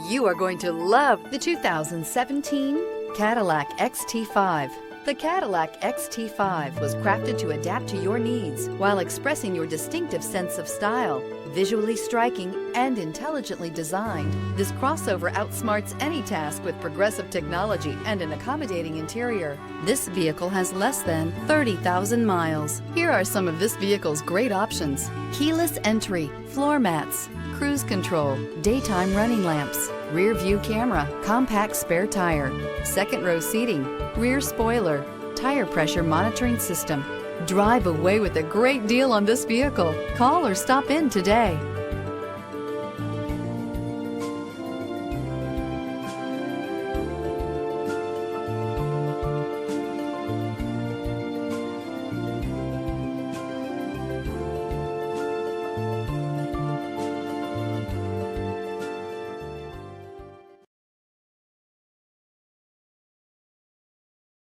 You are going to love the 2017 Cadillac XT5. The Cadillac XT5 was crafted to adapt to your needs while expressing your distinctive sense of style. Visually striking and intelligently designed, this crossover outsmarts any task with progressive technology and an accommodating interior. This vehicle has less than 30,000 miles. Here are some of this vehicle's great options: keyless entry, floor mats, cruise control, daytime running lamps, rear view camera, compact spare tire, second row seating, rear spoiler, tire pressure monitoring system. Drive away with a great deal on this vehicle. Call or stop in today.